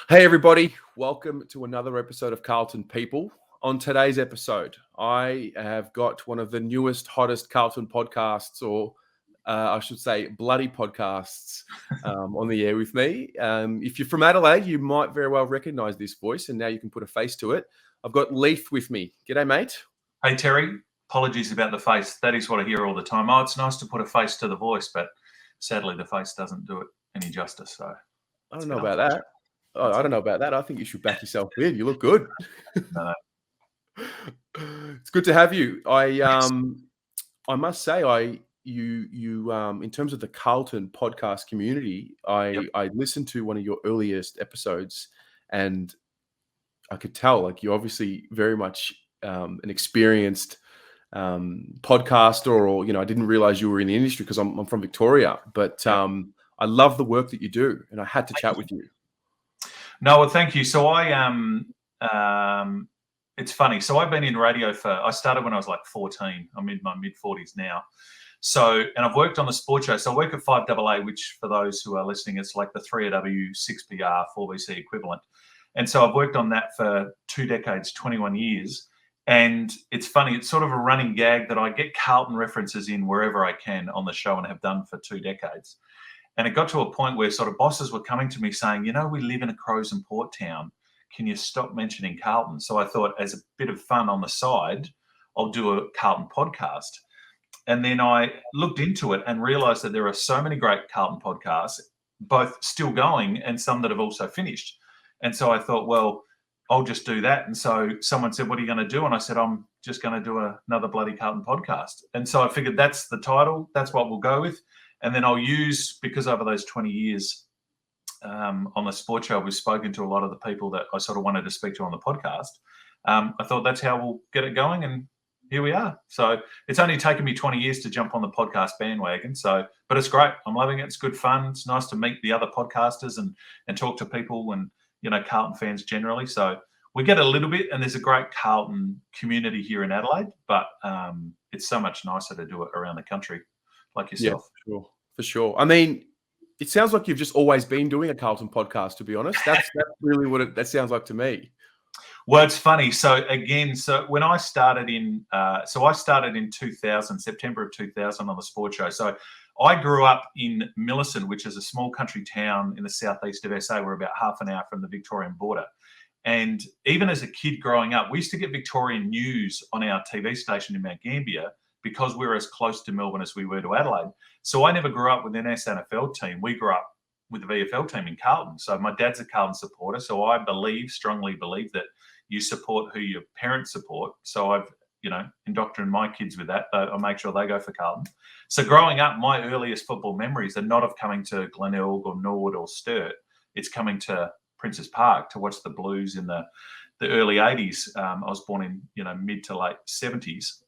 Hey, everybody. Welcome to another episode of Carlton People. On today's episode, I have got one of the newest, hottest Carlton podcasts, or I should say Bloody Podcasts, on the air with me. If you're from Adelaide, you might very well recognize this voice, and now you can put a face to it. I've got Leith with me. G'day, mate. Hey, Terry. Apologies about the face. That is what I hear all the time. Oh, it's nice to put a face to the voice, but sadly the face doesn't do it any justice. So I don't know about that. Oh, I don't know about that. I think you should back yourself in. You look good. No. It's good to have you. I must say, in terms of the Carlton podcast community, I listened to one of your earliest episodes, and I could tell, like, you're obviously very much an experienced podcaster, or I didn't realize you were in the industry because I'm from Victoria, but I love the work that you do, and I had to chat with you. No, well, thank you. So it's funny. So I've been in radio I started when I was like 14. I'm in my mid-40s now. So, and I've worked on the sports show. So I work at FIVEAA, which for those who are listening, it's like the 3AW, 6PR, 4BC equivalent. And so I've worked on that for 2 decades, 21 years. And it's funny, it's sort of a running gag that I get Carlton references in wherever I can on the show, and have done for 2 decades. And it got to a point where sort of bosses were coming to me saying, we live in a Crows and Port town. Can you stop mentioning Carlton? So I thought, as a bit of fun on the side, I'll do a Carlton podcast. And then I looked into it and realised that there are so many great Carlton podcasts, both still going and some that have also finished. And so I thought, well, I'll just do that. And so someone said, what are you going to do? And I said, I'm just going to do another Bloody Carlton podcast. And so I figured that's the title. That's what we'll go with. And then I'll use, because over those 20 years on the sports show, we've spoken to a lot of the people that I sort of wanted to speak to on the podcast. I thought that's how we'll get it going. And here we are. So it's only taken me 20 years to jump on the podcast bandwagon. But it's great. I'm loving it. It's good fun. It's nice to meet the other podcasters and talk to people and, Carlton fans generally. So we get a little bit, and there's a great Carlton community here in Adelaide, but it's so much nicer to do it around the country like yourself. Yeah, for sure. I mean, it sounds like you've just always been doing a Carlton podcast, to be honest. That's really what that sounds like to me. Well, it's funny. So when I started in 2000, September of 2000 on the sports show. So I grew up in Millicent, which is a small country town in the southeast of SA. We're about half an hour from the Victorian border. And even as a kid growing up, we used to get Victorian news on our TV station in Mount Gambier because we were as close to Melbourne as we were to Adelaide. So I never grew up with an SNFL team. We grew up with the VFL team in Carlton. So my dad's a Carlton supporter. So I strongly believe that you support who your parents support. So I've, indoctrinated my kids with that. I make sure they go for Carlton. So growing up, my earliest football memories are not of coming to Glenelg or Norwood or Sturt. It's coming to Princes Park to watch the Blues in the early 80s. I was born in, mid to late 70s.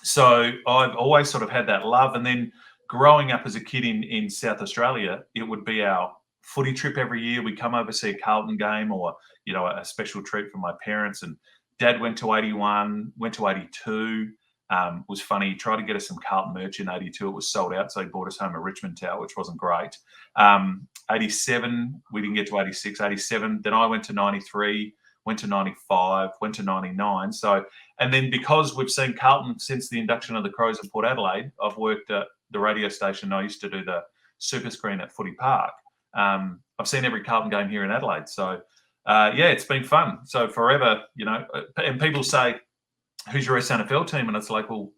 So I've always sort of had that love. And then growing up as a kid in South Australia, it would be our footy trip every year. We'd come over, see a Carlton game, or, a special treat from my parents. And Dad went to 81, went to 82. Was funny. He tried to get us some Carlton merch in 82. It was sold out. So he bought us home a Richmond towel, which wasn't great. 87, we didn't get to 86, 87. Then I went to 93. Went to 95, went to 99. So, and then because we've seen Carlton since the induction of the Crows at Port Adelaide, I've worked at the radio station. I used to do the super screen at Footy Park. I've seen every Carlton game here in Adelaide. So, it's been fun. So forever, and people say, who's your SNFL team? And it's like, well,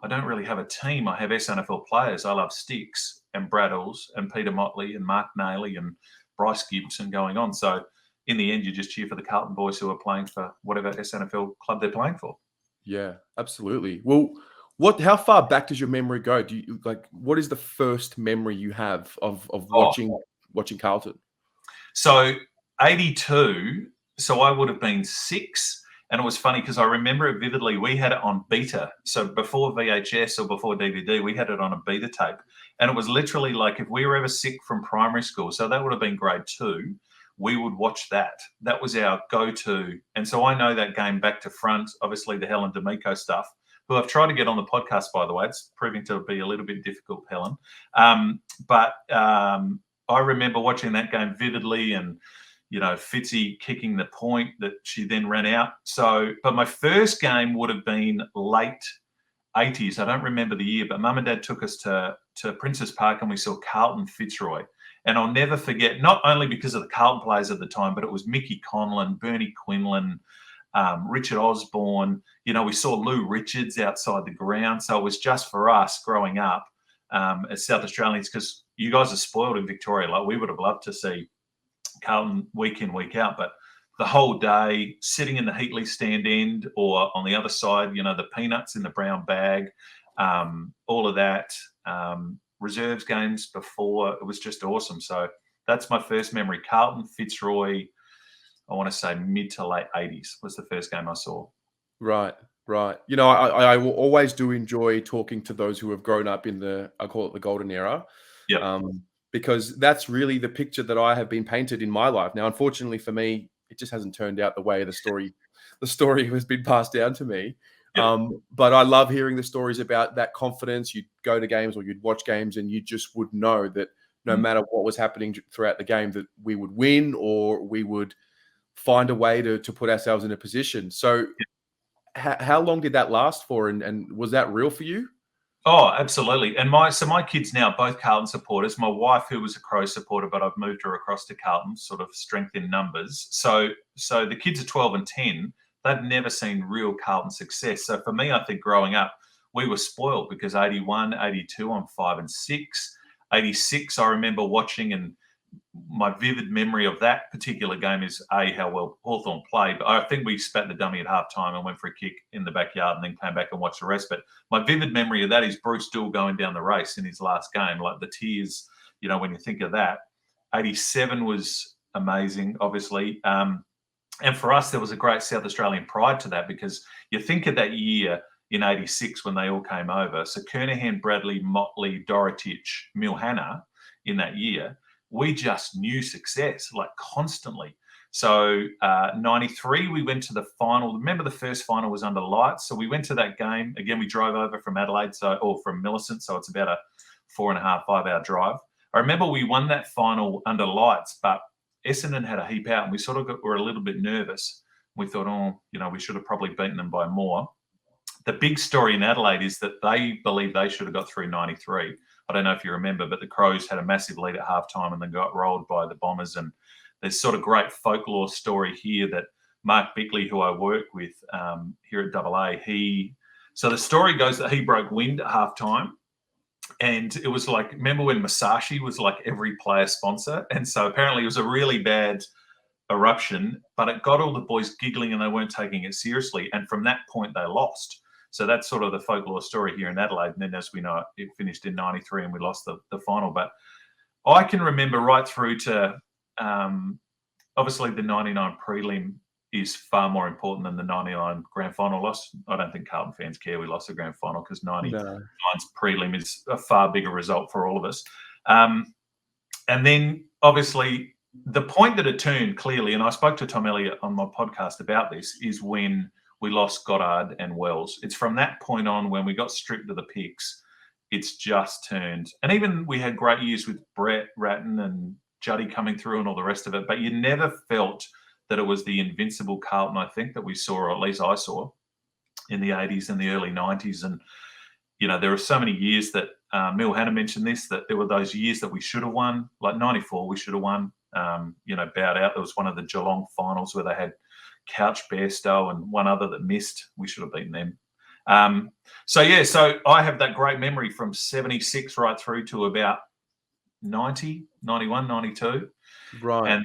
I don't really have a team. I have SNFL players. I love Sticks and Braddles and Peter Motley and Mark Nayley and Bryce Gibson going on. So, in the end, you just cheer for the Carlton boys who are playing for whatever SNFL club they're playing for. Yeah, absolutely. Well, how far back does your memory go? Do you what is the first memory you have of watching Carlton? So 82. So I would have been 6, and it was funny because I remember it vividly. We had it on beta. So before VHS or before DVD, we had it on a beta tape, and it was literally like if we were ever sick from primary school. So that would have been grade 2. We would watch that. That was our go-to. And so I know that game back to front, obviously the Helen D'Amico stuff, who I've tried to get on the podcast, by the way. It's proving to be a little bit difficult, Helen. But I remember watching that game vividly, and Fitzy kicking the point that she then ran out. So, but my first game would have been late 80s. I don't remember the year, but Mum and Dad took us to Princess Park and we saw Carlton Fitzroy. And I'll never forget, not only because of the Carlton players at the time, but it was Mickey Conlon, Bernie Quinlan, Richard Osborne. We saw Lou Richards outside the ground. So it was just for us growing up as South Australians, because you guys are spoiled in Victoria. Like, we would have loved to see Carlton week in, week out, but the whole day sitting in the Heatley stand end or on the other side, the peanuts in the brown bag, all of that, reserves games before, it was just awesome. So that's my first memory. Carlton Fitzroy, I want to say mid to late 80s was the first game I saw. Right. I always do enjoy talking to those who have grown up in I call it the golden era. Yeah. Because that's really the picture that I have been painted in my life. Now, unfortunately for me, it just hasn't turned out the way the story has been passed down to me. Yep. But I love hearing the stories about that confidence. You'd go to games or you'd watch games and you just would know that no matter what was happening throughout the game, that we would win or we would find a way to put ourselves in a position. So how long did that last for? And was that real for you? Oh, absolutely. And my kids now, both Carlton supporters. My wife, who was a Crows supporter, but I've moved her across to Carlton, sort of strength in numbers. So the kids are 12 and 10. They've never seen real Carlton success. So for me, I think growing up, we were spoiled because 81, 82, I'm 5 and 6. 86, I remember watching, and my vivid memory of that particular game is how well Hawthorn played. But I think we spat the dummy at halftime and went for a kick in the backyard and then came back and watched the rest. But my vivid memory of that is Bruce Doull going down the race in his last game, like the tears, when you think of that. 87 was amazing, obviously. And for us, there was a great South Australian pride to that, because you think of that year in 86 when they all came over. So Kernahan, Bradley, Motley, Dorotich, Milhana in that year, we just knew success, like, constantly. So 93, we went to the final. Remember, the first final was under lights. So we went to that game. Again, we drove over from Adelaide, or from Millicent. So it's about a 4.5, 5-hour drive. I remember we won that final under lights, but Essendon had a heap out and we sort of were a little bit nervous. We thought, we should have probably beaten them by more. The big story in Adelaide is that they believe they should have got through 93. I don't know if you remember, but the Crows had a massive lead at halftime and then got rolled by the Bombers. And there's sort of great folklore story here that Mark Bickley, who I work with here at AA, so the story goes that he broke wind at halftime. And it was like, remember when Masashi was like every player sponsor? And so apparently it was a really bad eruption, but it got all the boys giggling and they weren't taking it seriously. And from that point, they lost. So that's sort of the folklore story here in Adelaide. And then, as we know, it finished in 93 and we lost the final. But I can remember right through to, obviously, the 99 prelim is far more important than the 99 grand final loss. I don't think Carlton fans care we lost the grand final, because 99's prelim is a far bigger result for all of us. And then, obviously, the point that it turned clearly, and I spoke to Tom Elliott on my podcast about this, is when we lost Goddard and Wells. It's from that point on, when we got stripped of the picks, it's just turned. And even we had great years with Brett Ratton and Juddy coming through and all the rest of it, but you never felt that it was the invincible Carlton, I think, that we saw, or at least I saw, in the 80s and the early 90s. And, there were so many years that Milhana mentioned this, that there were those years that we should have won, like 94, we should have won, bowed out. There was one of the Geelong finals where they had Couch, Bairstow, and one other that missed. We should have beaten them. So I have that great memory from 76 right through to about 90, 91, 92. Right. And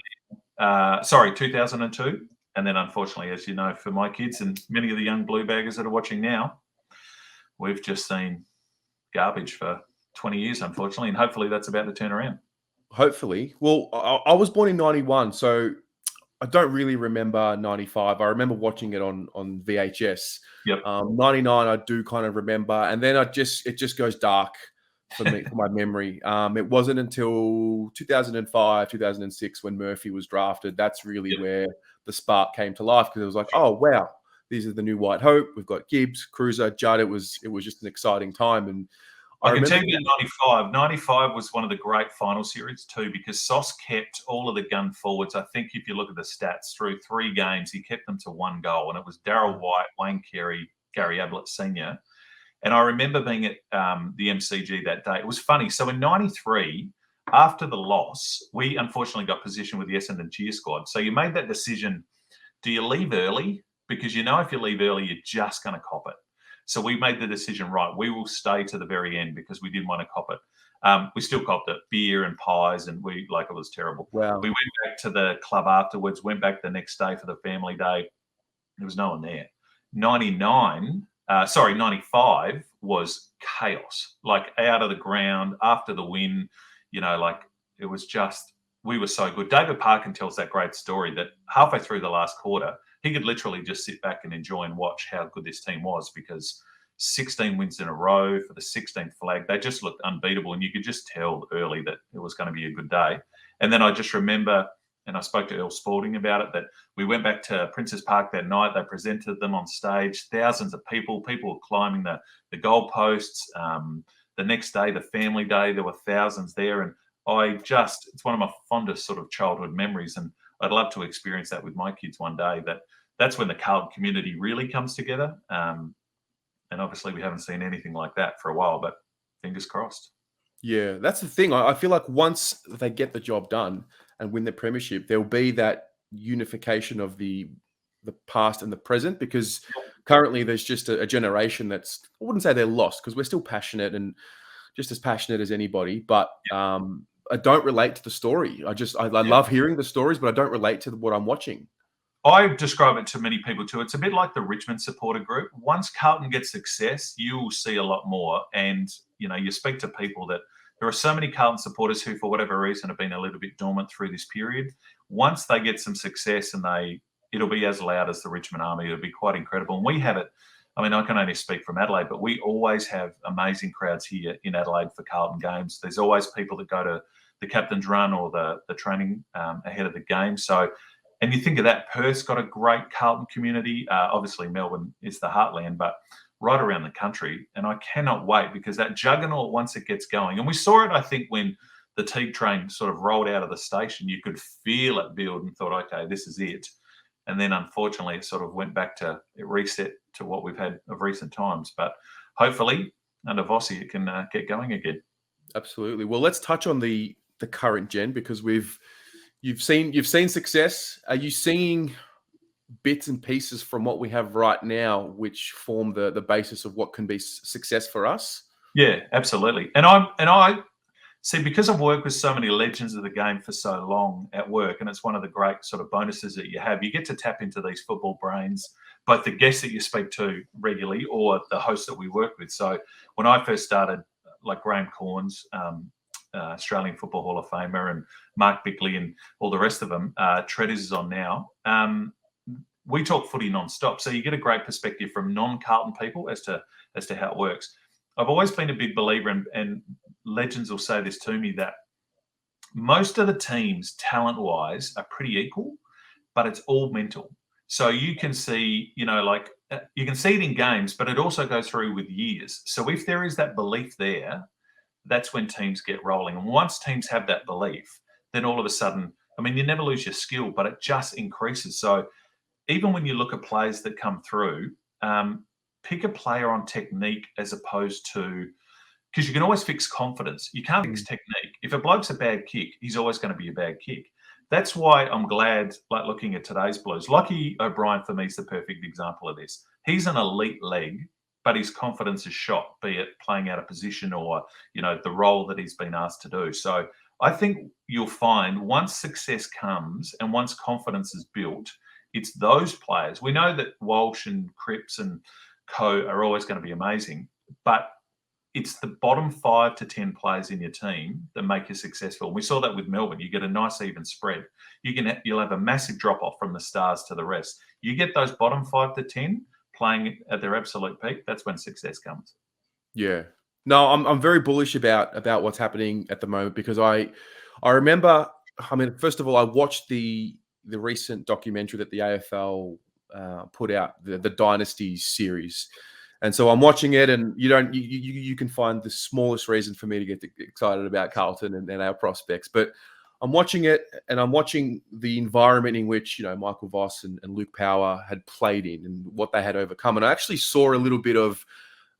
2002. And then, unfortunately, as you know, for my kids and many of the young blue baggers that are watching now, we've just seen garbage for 20 years, unfortunately, and hopefully that's about to turn around. Hopefully. Well, I was born in 91, so I don't really remember 95. I remember watching it on VHS. Yep. 99, I do kind of remember, and then it just goes dark for me, for my memory. It wasn't until 2005, 2006 when Murphy was drafted. That's really where the spark came to life, because it was like, oh wow, these are the new White Hope. We've got Gibbs, Cruiser, Judd. It was just an exciting time, and I can tell you about 95. 95 was one of the great final series too, because Sauce kept all of the gun forwards. I think if you look at the stats through 3 games, he kept them to 1 goal, and it was Darryl White, Wayne Carey, Gary Ablett Sr. And I remember being at the MCG that day. It was funny. So in 93, after the loss, we unfortunately got positioned with the Essendon cheer squad. So you made that decision. Do you leave early? Because you know if you leave early, you're just going to cop it. So we made the decision, right, we will stay to the very end because we didn't want to cop it. We still copped it, beer and pies, and it was terrible. Wow. We went back to the club afterwards, went back the next day for the family day. There was no one there. 95 was chaos, like out of the ground after the win, it was just, we were so good. David Parkin tells that great story that halfway through the last quarter, he could literally just sit back and enjoy and watch how good this team was, because 16 wins in a row for the 16th flag, they just looked unbeatable. And you could just tell early that it was going to be a good day. And then I just remember, and I spoke to Earl Spalding about it, that we went back to Princes Park that night. They presented them on stage, thousands of people were climbing the goalposts. The next day, the family day, there were thousands there. And it's one of my fondest sort of childhood memories. And I'd love to experience that with my kids one day. That's when the Carlton community really comes together. And obviously we haven't seen anything like that for a while, but fingers crossed. Yeah, that's the thing. I feel like once they get the job done and win the premiership, there'll be that unification of the past and the present, because currently there's just a generation that's, I wouldn't say they're lost, because we're still passionate and just as passionate as anybody, but I don't relate to the story. I love hearing the stories, but I don't relate to what I'm watching. I describe it to many people too. It's a bit like the Richmond supporter group. Once Carlton gets success, you will see a lot more. And, you speak to people that there are so many Carlton supporters who, for whatever reason, have been a little bit dormant through this period. Once they get some success, and it'll be as loud as the Richmond Army. It'll be quite incredible. And we have it. I mean, I can only speak from Adelaide, but we always have amazing crowds here in Adelaide for Carlton games. There's always people that go to the captain's run or the training ahead of the game. So, and you think of that, Perth's got a great Carlton community. Obviously, Melbourne is the heartland, but right around the country. And I cannot wait, because that juggernaut, once it gets going, and we saw it, I think, when the Teague train sort of rolled out of the station, you could feel it build and thought, okay, this is it. And then, unfortunately, it sort of went back to, it reset to what we've had of recent times. But hopefully, under Vossi, it can get going again. Absolutely. Well, let's touch on the current gen, because you've seen success. Are you seeing bits and pieces from what we have right now, which form the basis of what can be success for us? Yeah, absolutely. And I see, because I've worked with so many legends of the game for so long at work, and it's one of the great sort of bonuses that you have. You get to tap into these football brains, both the guests that you speak to regularly or the hosts that we work with. So when I first started, like Graham Corns, Australian Football Hall of Famer, and Mark Bickley and all the rest of them, Treaders is on now. We talk footy non-stop, so you get a great perspective from non-Carlton people as to how it works. I've always been a big believer, and legends will say this to me, that most of the teams, talent-wise, are pretty equal, but it's all mental. So you can see, you can see it in games, but it also goes through with years. So if there is that belief there, that's when teams get rolling. And once teams have that belief, then all of a sudden, I mean, you never lose your skill, but it just increases. So even when you look at players that come through, pick a player on technique as opposed to, because you can always fix confidence. You can't fix technique. If a bloke's a bad kick, he's always going to be a bad kick. That's why I'm glad, like looking at today's Blues, Lockie O'Brien for me is the perfect example of this. He's an elite leg, but his confidence is shot, be it playing out of position or, the role that he's been asked to do. So I think you'll find once success comes and once confidence is built, it's those players. We know that Walsh and Cripps and co are always going to be amazing, but it's the bottom 5 to 10 players in your team that make you successful. We saw that with Melbourne. You get a nice even spread. You'll have a massive drop off from the stars to the rest. You get those bottom 5 to 10 playing at their absolute peak. That's when success comes. Yeah. No, I'm very bullish about what's happening at the moment, because I remember. I mean, first of all, I watched the recent documentary that the AFL put out, the Dynasties series. And so I'm watching it, and you can find the smallest reason for me to get excited about Carlton and our prospects. But I'm watching it, and I'm watching the environment in which Michael Voss and Luke Power had played in, and what they had overcome. And I actually saw a little bit of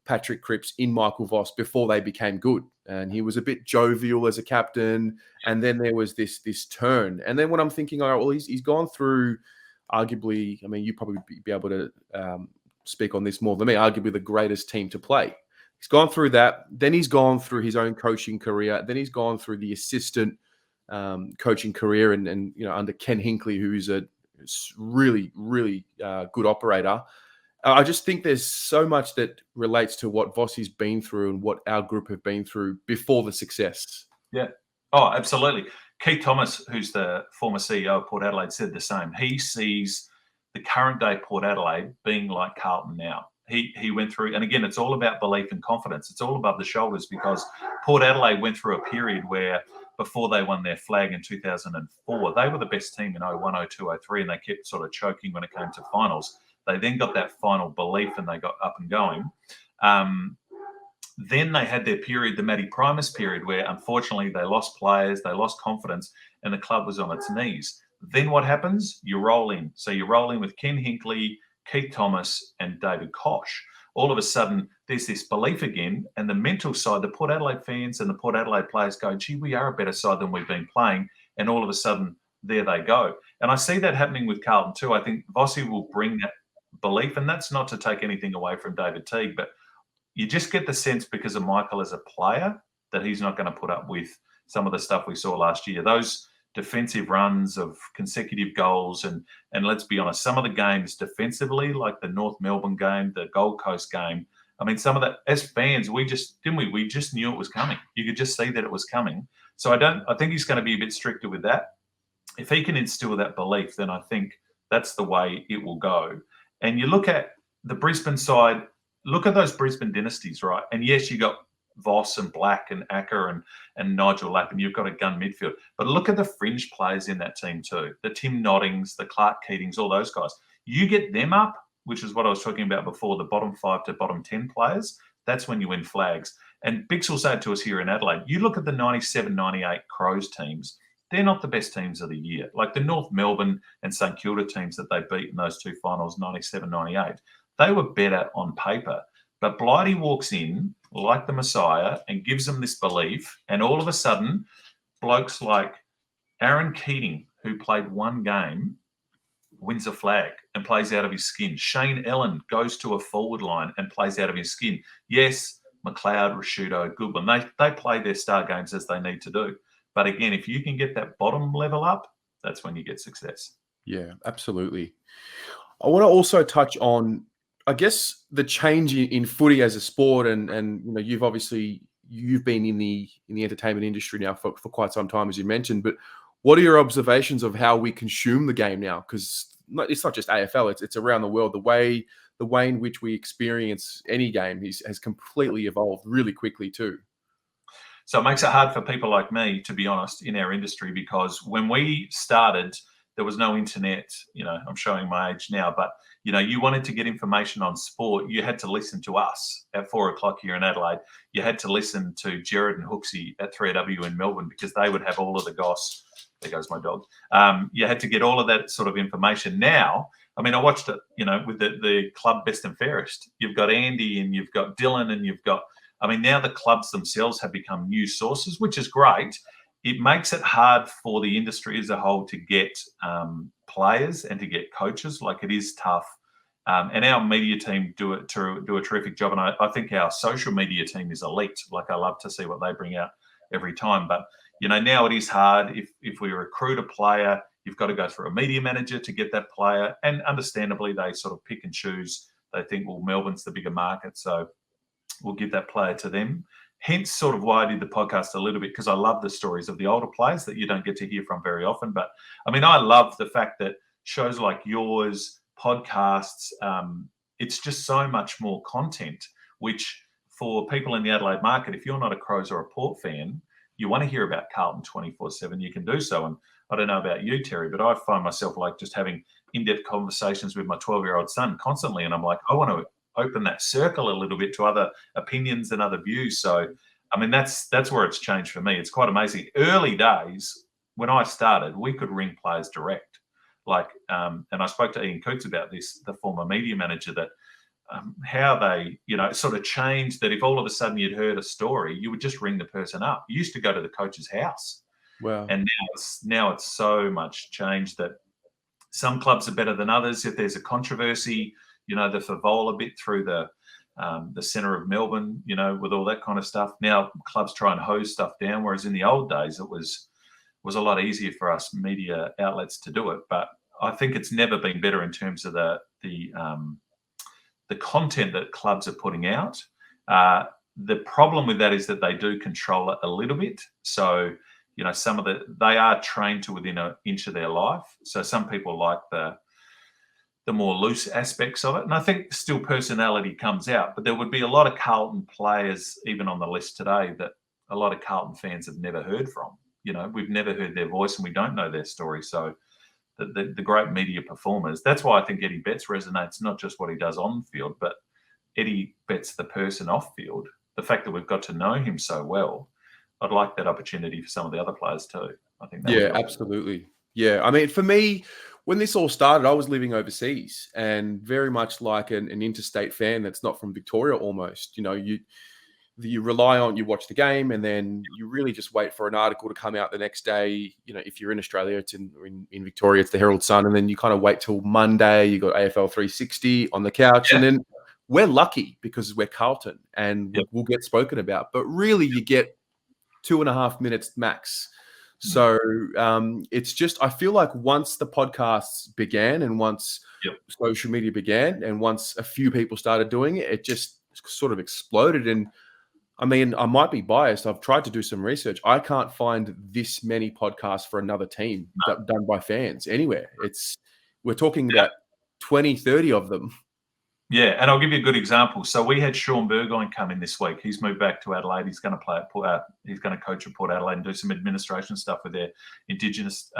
Patrick Cripps in Michael Voss before they became good, and he was a bit jovial as a captain. And then there was this turn, and then when I'm thinking, all right, well, he's gone through, arguably, I mean, you probably be able to speak on this more than me, arguably the greatest team to play. He's gone through that. Then he's gone through his own coaching career. Then he's gone through the assistant coaching career, and under Ken Hinkley, who's a really, really good operator. I just think there's so much that relates to what Vossi's been through and what our group have been through before the success. Yeah. Oh, absolutely. Keith Thomas, who's the former CEO of Port Adelaide, said the same. He sees the current day Port Adelaide being like Carlton now. He went through, and again, it's all about belief and confidence. It's all above the shoulders, because Port Adelaide went through a period where, before they won their flag in 2004, they were the best team in 01, 02, 03, and they kept sort of choking when it came to finals. They then got that final belief and they got up and going. Then they had their period, the Matty Primus period, where unfortunately they lost players, they lost confidence, and the club was on its knees. Then what happens? You roll in. So you roll in with Ken Hinkley, Keith Thomas, and David Koch. All of a sudden, there's this belief again, and the mental side, the Port Adelaide fans and the Port Adelaide players go, gee, we are a better side than we've been playing. And all of a sudden, there they go. And I see that happening with Carlton too. I think Vossi will bring that belief, and that's not to take anything away from David Teague, but you just get the sense, because of Michael as a player, that he's not going to put up with some of the stuff we saw last year. Those defensive runs of consecutive goals, and let's be honest, some of the games defensively, like the North Melbourne game, the Gold Coast game, I mean, some of that, as fans, we just knew it was coming. You could just see that it was coming. So I think he's going to be a bit stricter with that. If he can instill that belief, then I think that's the way it will go. And you look at the Brisbane side, look at those Brisbane dynasties, right? And yes, you got Voss and Black and Acker and Nigel Lapp, and you've got a gun midfield. But look at the fringe players in that team too. The Tim Noddings, the Clark Keatings, all those guys. You get them up, which is what I was talking about before, the bottom 5 to bottom 10 players. That's when you win flags. And Bix will say it to us here in Adelaide. You look at the 97, 98 Crows teams. They're not the best teams of the year. Like the North Melbourne and St Kilda teams that they beat in those two finals, 97, 98. They were better on paper. But Blighty walks in like the Messiah and gives them this belief. And all of a sudden, blokes like Aaron Keating, who played one game, wins a flag and plays out of his skin. Shane Ellen goes to a forward line and plays out of his skin. Yes, McLeod, Rashudo, Goodwin, they play their star games as they need to do. But again, if you can get that bottom level up, that's when you get success. Yeah, absolutely. I want to also touch on, I guess, the change in footy as a sport, and you've been in the entertainment industry now for quite some time, as you mentioned. But what are your observations of how we consume the game now? Because it's not just AFL; it's around the world. The way in which we experience any game has completely evolved really quickly too. So it makes it hard for people like me, to be honest, in our industry, because when we started, there was no internet. I'm showing my age now, but you wanted to get information on sport, you had to listen to us at 4:00 here in Adelaide. You had to listen to Jared and Hooksy at 3AW in Melbourne, because they would have all of the goss. There goes my dog. You had to get all of that sort of information. Now, I mean, I watched it, with the club best and fairest. You've got Andy and you've got Dylan and you've got, now the clubs themselves have become news sources, which is great. It makes it hard for the industry as a whole to get players and to get coaches. Like, it is tough. And our media team do a terrific job. And I think our social media team is elite. Like, I love to see what they bring out every time. But, now it is hard. If we recruit a player, you've got to go through a media manager to get that player. And understandably, they sort of pick and choose. They think, well, Melbourne's the bigger market, so we'll give that player to them. Hence sort of why I did the podcast a little bit, because I love the stories of the older players that you don't get to hear from very often. But, I love the fact that shows like yours, podcasts, it's just so much more content, which for people in the Adelaide market, if you're not a Crows or a Port fan, you want to hear about Carlton 24/7, you can do so. And I don't know about you, Terry, but I find myself like just having in-depth conversations with my 12-year-old son constantly. And I'm like, I want open that circle a little bit to other opinions and other views. So, I mean, that's where it's changed for me. It's quite amazing. Early days, when I started, we could ring players direct. And I spoke to Ian Cootes about this, the former media manager, that how they, sort of changed that if all of a sudden you'd heard a story, you would just ring the person up. You used to go to the coach's house. Wow. And now it's so much changed that some clubs are better than others. If there's a controversy, the FIVEAA bit through the centre of Melbourne, with all that kind of stuff. Now clubs try and hose stuff down, whereas in the old days it was a lot easier for us media outlets to do it. But I think it's never been better in terms of the content that clubs are putting out. The problem with that is that they do control it a little bit. So, they are trained to within an inch of their life. So some people like the more loose aspects of it. And I think still personality comes out, but there would be a lot of Carlton players, even on the list today, that a lot of Carlton fans have never heard from. We've never heard their voice and we don't know their story. So the great media performers, that's why I think Eddie Betts resonates, not just what he does on the field, but Eddie Betts, the person off field, the fact that we've got to know him so well. I'd like that opportunity for some of the other players too. I think that would be absolutely. Yeah. I mean, for me, when this all started, I was living overseas and very much like an interstate fan that's not from Victoria almost. You rely on, you watch the game and then you really just wait for an article to come out the next day. If you're in Australia, it's in Victoria, it's the Herald Sun. And then you kind of wait till Monday, you got AFL 360 on the couch. Yeah. And then we're lucky because we're Carlton and we'll get spoken about. But really you get 2.5 minutes max. So it's just, I feel like once the podcasts began and once social media began and once a few people started doing it, it just sort of exploded. And I mean, I might be biased. I've tried to do some research. I can't find this many podcasts for another team done by fans anywhere. We're talking about 20, 30 of them. Yeah, and I'll give you a good example. So we had Sean Burgoyne come in this week. He's moved back to Adelaide. He's going to play at Port. He's going to coach at Port Adelaide and do some administration stuff with their Indigenous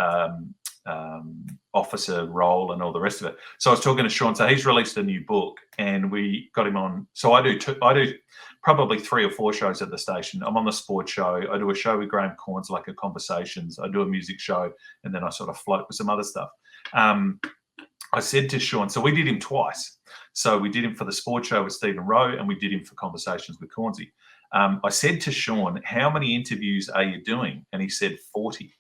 officer role and all the rest of it. So I was talking to Sean. So he's released a new book, and we got him on. So I do probably 3 or 4 shows at the station. I'm on the sports show. I do a show with Graham Corns, like a Conversations. I do a music show, and then I sort of float with some other stuff. I said to Sean, so we did him twice. So we did him for the sports show with Stephen Rowe, and we did him for Conversations with Cornsey. I said to Sean, how many interviews are you doing? And he said 40.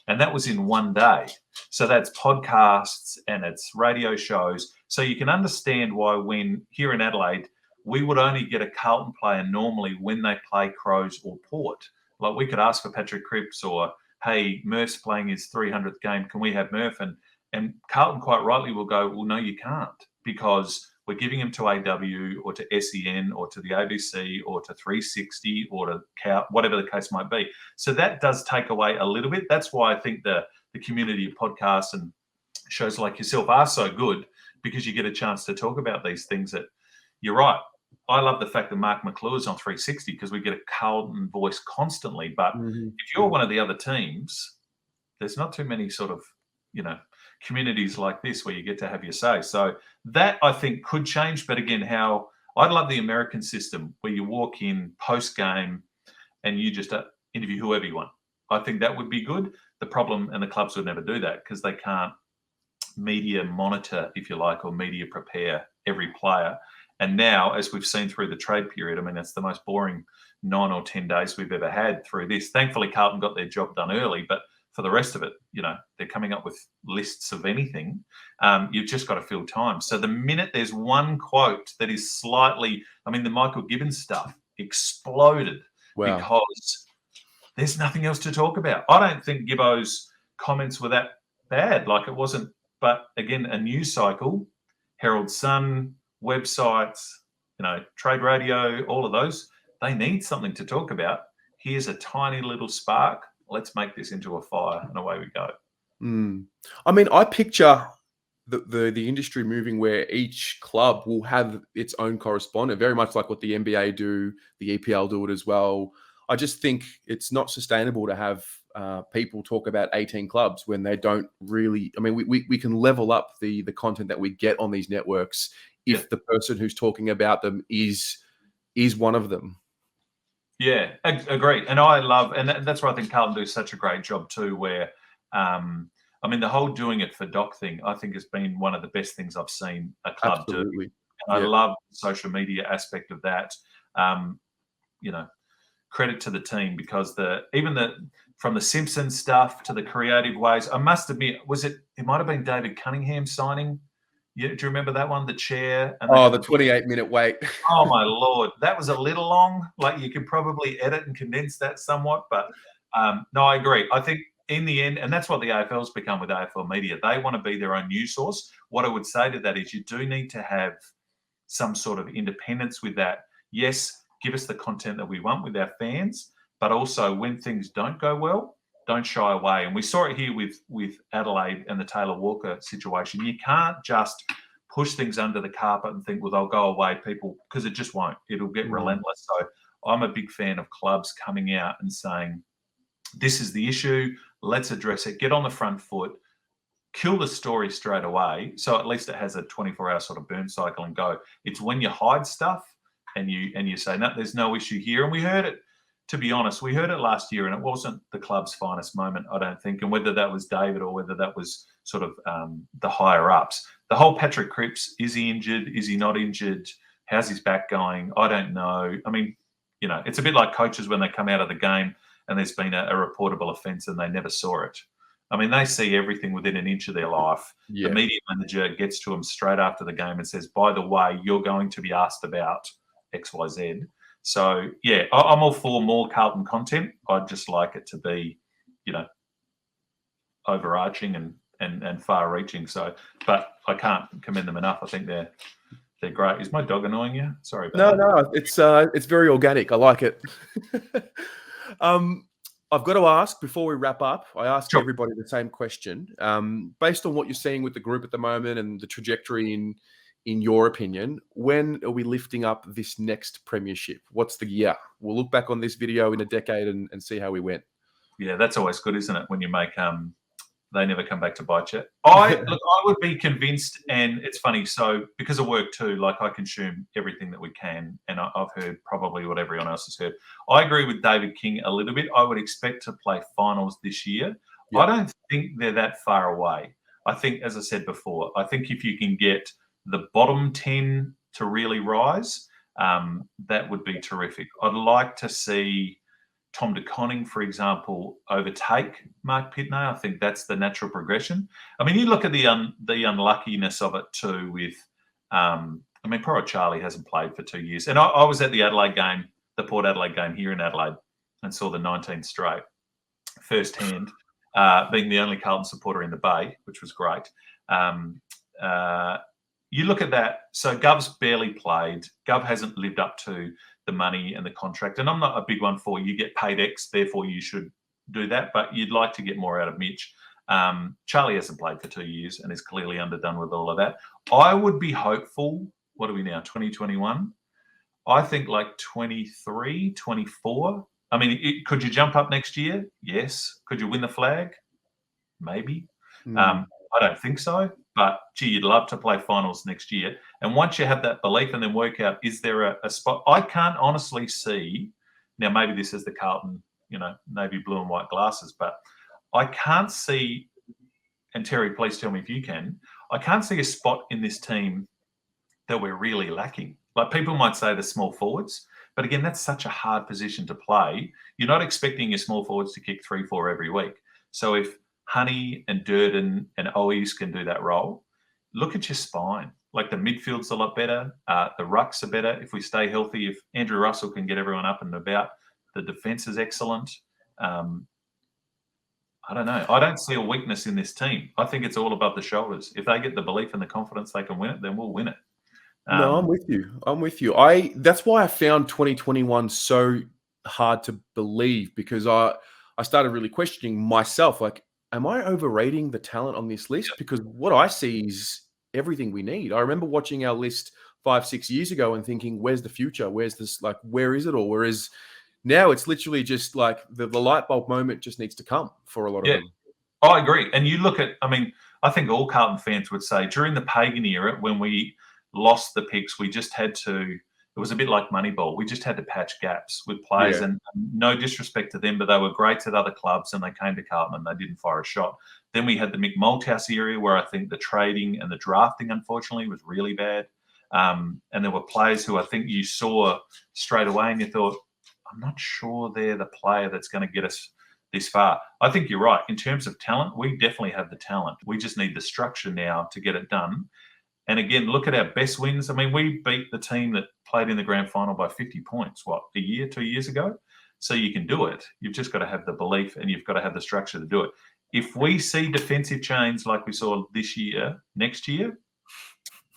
And that was in one day. So that's podcasts and it's radio shows. So you can understand why when here in Adelaide, we would only get a Carlton player normally when they play Crows or Port. Like we could ask for Patrick Cripps or, hey, Murph's playing his 300th game. Can we have Murph? And Carlton quite rightly will go, well, no, you can't, because we're giving him to AW or to SEN or to the ABC or to 360 or to Cow, whatever the case might be. So that does take away a little bit. That's why I think the community of podcasts and shows like yourself are so good, because you get a chance to talk about these things that you're right. I love the fact that Mark McClure's on 360 because we get a Carlton voice constantly. But if you're one of the other teams, there's not too many sort of, communities like this where you get to have your say. So that I think could change. But again, I'd love the American system where you walk in post game and you just interview whoever you want. I think that would be good. The problem, and the clubs would never do that because they can't media monitor, if you like, or media prepare every player. And now, as we've seen through the trade period, I mean, it's the most boring 9 or 10 days we've ever had through this. Thankfully, Carlton got their job done early, but for the rest of it, they're coming up with lists of anything. You've just got to fill time. So the minute there's one quote that is slightly, the Michael Gibbons stuff exploded because there's nothing else to talk about. I don't think Gibbo's comments were that bad. Like it wasn't, but again, a news cycle, Herald Sun, websites, trade radio, all of those, they need something to talk about. Here's a tiny little spark. Let's make this into a fire, and away we go. I picture the industry moving where each club will have its own correspondent, very much like what the NBA do, the EPL do it as well. I just think it's not sustainable to have people talk about 18 clubs when they don't really. We can level up the content that we get on these networks if the person who's talking about them is one of them. Yeah, agreed. And I love, and that's where I think Carlton do such a great job too, where, I mean, the whole doing it for Doc thing, I think has been one of the best things I've seen a club do. And I love the social media aspect of that. You know, credit to the team, because from the Simpsons stuff to the creative ways, I must admit, it might have been David Cunningham signing. Yeah, do you remember that one? The chair. And the 28-minute wait. Oh my Lord, that was a little long. Like, you could probably edit and condense that somewhat, but no, I agree. I think in the end, and that's what the AFL's become with AFL Media, they want to be their own news source. What I would say to that is you do need to have some sort of independence with that. Yes, give us the content that we want with our fans, but also when things don't go well, don't shy away. And we saw it here with Adelaide and the Taylor Walker situation. You can't just push things under the carpet and think, well, they'll go away, people, because it just won't. It'll get relentless. So I'm a big fan of clubs coming out and saying, this is the issue, let's address it, get on the front foot, kill the story straight away, so at least it has a 24-hour sort of burn cycle and go. It's when you hide stuff and you say, no, there's no issue here. And we heard it, to be honest, we heard it last year, and it wasn't the club's finest moment, I don't think. And whether that was David or whether that was sort of the higher ups, the whole Patrick Cripps, is he injured? Is he not injured? How's his back going? I don't know. I mean, you know, it's a bit like coaches when they come out of the game and there's been a reportable offence and they never saw it. I mean, they see everything within an inch of their life. Yeah. The media manager gets to them straight after the game and says, by the way, you're going to be asked about X, Y, Z. So, yeah, I'm all for more Carlton content. I'd just like it to be, you know, overarching and far-reaching. So, but I can't commend them enough. I think they're great. Is my dog annoying you? Sorry about that. No, it's very organic. I like it. I've got to ask before we wrap up. I ask everybody the same question. Based on what you're seeing with the group at the moment and the trajectory in your opinion, when are we lifting up this next premiership? What's the year? We'll look back on this video in a decade and see how we went. Yeah, that's always good, isn't it? When you make they never come back to bite you. I would be convinced, and it's funny. So because of work too, like I consume everything that we can, and I've heard probably what everyone else has heard. I agree with David King a little bit. I would expect to play finals this year. Yep. I don't think they're that far away. I think, as I said before, I think if you can get the bottom 10 to really rise, that would be terrific. I'd like to see Tom de Koning, for example, overtake Mark Pitney. I think that's the natural progression. I mean, you look at the unluckiness of it too with, I mean, poor old Charlie hasn't played for 2 years. And I was at the Adelaide game, the Port Adelaide game here in Adelaide, and saw the 19th straight firsthand, being the only Carlton supporter in the Bay, which was great. You look at that. So Gov's barely played. Gov hasn't lived up to the money and the contract. And I'm not a big one for you get paid X, therefore you should do that. But you'd like to get more out of Mitch. Charlie hasn't played for 2 years and is clearly underdone with all of that. I would be hopeful. What are we now? 2021? I think like 23, 24. I mean, could you jump up next year? Yes. Could you win the flag? Maybe. I don't think so. But, gee, you'd love to play finals next year. And once you have that belief and then work out, is there a spot? I can't honestly see, now maybe this is the Carlton, you know, navy blue and white glasses, but I can't see, and Terry, please tell me if you can, I can't see a spot in this team that we're really lacking. Like people might say the small forwards, but again, that's such a hard position to play. You're not expecting your small forwards to kick 3-4 every week. So if Honey and Durden and Owies can do that role, look at your spine. Like the midfield's a lot better. The rucks are better if we stay healthy. If Andrew Russell can get everyone up and about, the defence is excellent. I don't know. I don't see a weakness in this team. I think it's all above the shoulders. If they get the belief and the confidence they can win it, then we'll win it. No, I'm with you. That's why I found 2021 so hard to believe, because I started really questioning myself. Like, am I overrating the talent on this list? Because what I see is everything we need. I remember watching our list 5-6 years ago and thinking, where's the future? Where's this? Like, where is it all? Whereas now it's literally just like the light bulb moment just needs to come for a lot of them. I agree. And you look at, I mean, I think all Carlton fans would say during the Pagan era, when we lost the picks. We just had to. It was a bit like Moneyball. We just had to patch gaps with players, and no disrespect to them, but they were great at other clubs, and they came to Carlton and they didn't fire a shot. Then we had the Mick Malthouse area where I think the trading and the drafting, unfortunately, was really bad. And there were players who I think you saw straight away and you thought, I'm not sure they're the player that's going to get us this far. I think you're right. In terms of talent, we definitely have the talent. We just need the structure now to get it done. And again, look at our best wins. I mean, we beat the team that played in the grand final by 50 points, 2 years ago? So you can do it. You've just got to have the belief and you've got to have the structure to do it. If we see defensive change like we saw this year, next year,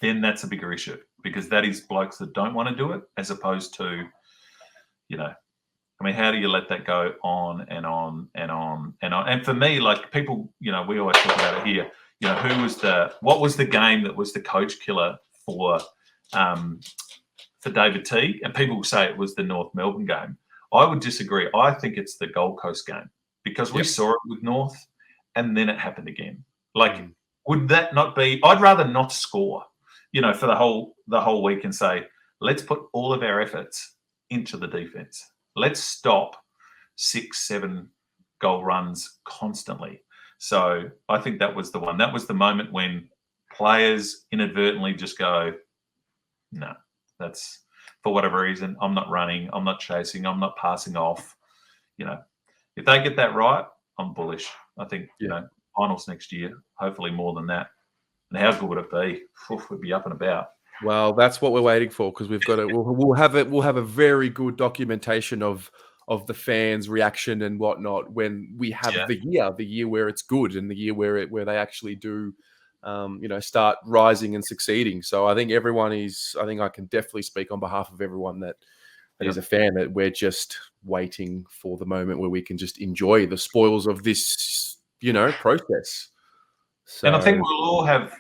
then that's a bigger issue, because that is blokes that don't want to do it, as opposed to, I mean, how do you let that go on and on and on and on? And for me, like people, we always talk about it here. What was the game that was the coach killer for David Teague? And people will say it was the North Melbourne game. I would disagree. I think it's the Gold Coast game, because we saw it with North and then it happened again. Like, would that not be? I'd rather not score, for the whole week and say, let's put all of our efforts into the defense. Let's stop 6-7 goal runs constantly. So I think that was the one. That was the moment when players inadvertently just go, no, that's for whatever reason. I'm not running. I'm not chasing. I'm not passing off. If they get that right, I'm bullish. I think, finals next year, hopefully more than that. And how good would it be? We'd be up and about. Well, that's what we're waiting for, because we've got to. We'll have a very good documentation of the fans' reaction and whatnot when we have the year where it's good, and the year where they actually do, start rising and succeeding. So I think everyone is. I think I can definitely speak on behalf of everyone that is a fan, that we're just waiting for the moment where we can just enjoy the spoils of this, process. So, and I think we'll all have,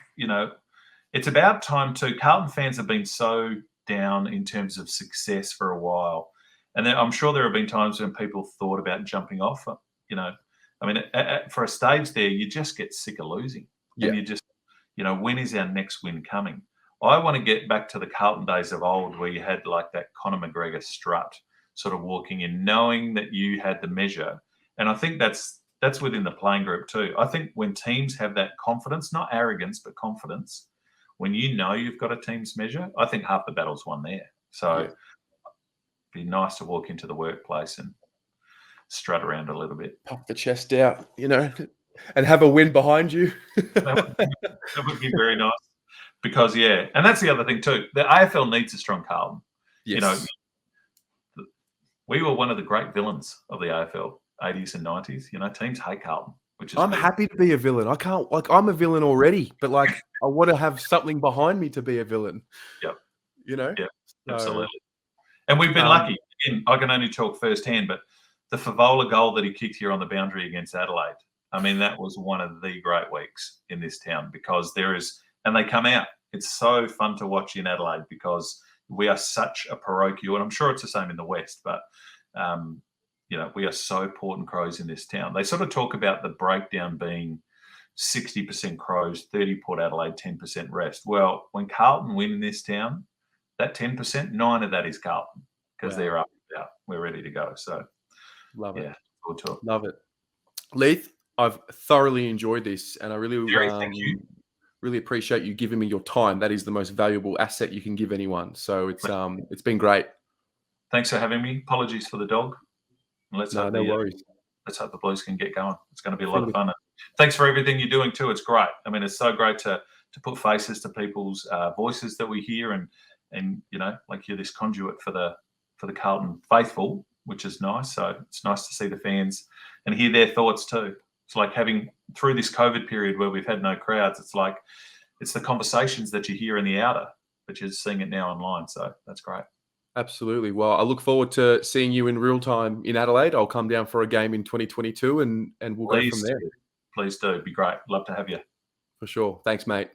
it's about time too. Carlton fans have been so down in terms of success for a while. And then I'm sure there have been times when people thought about jumping off, I mean, for a stage there, you just get sick of losing. And you just, when is our next win coming? I want to get back to the Carlton days of old, where you had like that Conor McGregor strut sort of walking in, knowing that you had the measure. And I think that's within the playing group too. I think when teams have that confidence, not arrogance, but confidence, when you've got a team's measure, I think half the battle's won there. So it'd be nice to walk into the workplace and strut around a little bit. Puff the chest out, and have a win behind you. That would be very nice. Because, and that's the other thing too. The AFL needs a strong Carlton. Yes. We were one of the great villains of the AFL, 80s and 90s. Teams hate Carlton. I'm happy to be a villain. I can't, I'm a villain already, but I want to have something behind me to be a villain. Yep. Yeah, absolutely. And we've been lucky. Again, I can only talk firsthand, but the FIVEAA goal that he kicked here on the boundary against Adelaide, I mean, that was one of the great weeks in this town, because and they come out. It's so fun to watch in Adelaide, because we are such a parochial, and I'm sure it's the same in the West, but we are so Port and Crows in this town. They sort of talk about the breakdown being 60% Crows, 30 Port Adelaide, 10% rest. Well, when Carlton win in this town, that 10%, 9 of that is Carlton, because they're up and out. We're ready to go. So love it. Good talk. Love it. Leith, I've thoroughly enjoyed this, and I thank you. Really appreciate you giving me your time. That is the most valuable asset you can give anyone. So it's been great. Thanks for having me. Apologies for the dog. No worries. Let's hope the Blues can get going. It's going to be a lot of fun. Thanks for everything you're doing too. It's great. I mean, it's so great to put faces to people's voices that we hear, and like you're this conduit for the Carlton faithful, which is nice. So it's nice to see the fans and hear their thoughts too. It's like having, through this COVID period where we've had no crowds, it's the conversations that you hear in the outer, but you're seeing it now online. So that's great. Absolutely. Well, I look forward to seeing you in real time in Adelaide. I'll come down for a game in 2022 and we'll go from there. Please do. It'd be great. Love to have you. For sure. Thanks, mate.